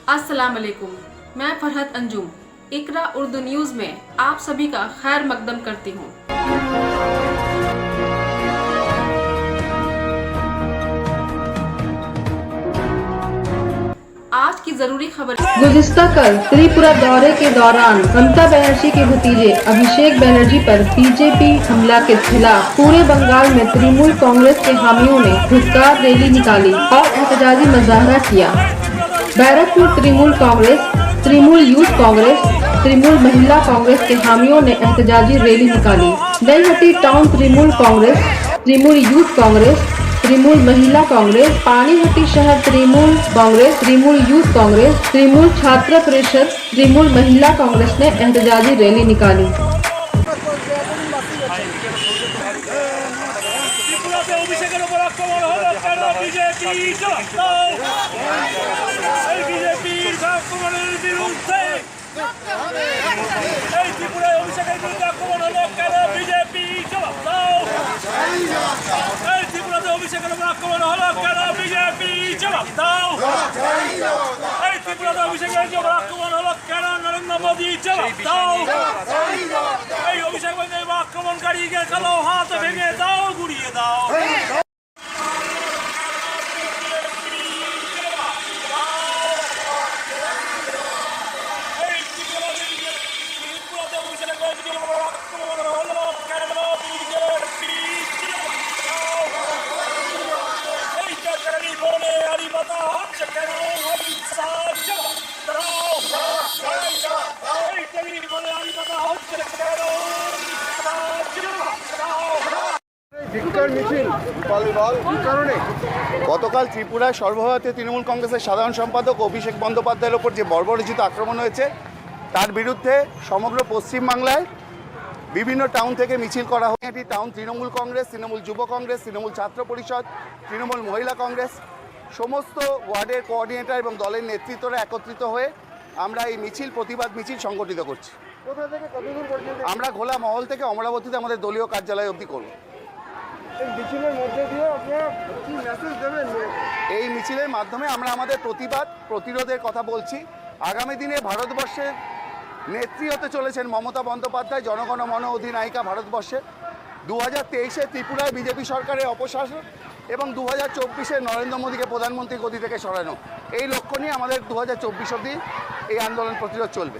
अस्सलाम वालेकुम। मैं फरहत अंजुम इकरा उर्दू न्यूज़ में आप सभी का खैर मकदम करती हूँ। आज की जरूरी खबर। गुज़िश्ता कल त्रिपुरा दौरे के दौरान ममता बनर्जी के भतीजे अभिषेक बनर्जी पर बीजेपी हमला के खिलाफ पूरे बंगाल में तृणमूल कांग्रेस के हामियों ने धिक्कार रैली निकाली और एहतजाजी मुजाहरा किया। बैरकपुर तृणमूल कांग्रेस, तृणमूल यूथ कांग्रेस, तृणमूल महिला कांग्रेस के हामियों ने एहतजाजी रैली निकाली। नईहट्टी टाउन तृणमूल कांग्रेस, तृणमूल यूथ कांग्रेस, तृणमूल महिला कांग्रेस, पानीहट्टी शहर तृणमूल कांग्रेस, तृणमूल यूथ कांग्रेस, तृणमूल छात्र परिषद, तृणमूल महिला कांग्रेस ने एहतजाजी रैली निकाली। আক্রমণকারী গেলো হাত ভেঙে দাও, গুড়িয়ে দাও। গতকাল ত্রিপুরায় সর্বভারতীয় তৃণমূল কংগ্রেসের সাধারণ সম্পাদক অভিষেক বন্দ্যোপাধ্যায়ের ওপর যে বর্বরোচিত আক্রমণ হয়েছে তার বিরুদ্ধে সমগ্র পশ্চিমবাংলায় বিভিন্ন টাউন থেকে মিছিল করা হয়। এটি টাউন তৃণমূল কংগ্রেস, তৃণমূল যুব কংগ্রেস, তৃণমূল ছাত্র পরিষদ, তৃণমূল মহিলা কংগ্রেস সমস্ত ওয়ার্ডের কোঅর্ডিনেটর এবং দলের নেতৃত্বরা একত্রিত হয়ে আমরা এই মিছিল, প্রতিবাদ মিছিল সংগঠিত করছি। আমরা ঘোলা মহল থেকে অমরাবতীতে আমাদের দলীয় কার্যালয় অবধি করব। এই মিছিলের মাধ্যমে আমরা আমাদের প্রতিবাদ প্রতিরোধের কথা বলছি। আগামী দিনে ভারতবর্ষের নেত্রী হতে চলেছেন মমতা বন্দ্যোপাধ্যায়, জনগণ মন অধিনায়িকা ভারতবর্ষে। 2023-এ ত্রিপুরায় বিজেপি সরকারের অপশাসন এবং 2024-এ নরেন্দ্র মোদীকে প্রধানমন্ত্রী গদি থেকে সরানো, এই লক্ষ্য নিয়ে আমাদের 2024 অবধি এই আন্দোলন প্রতিরোধ চলবে।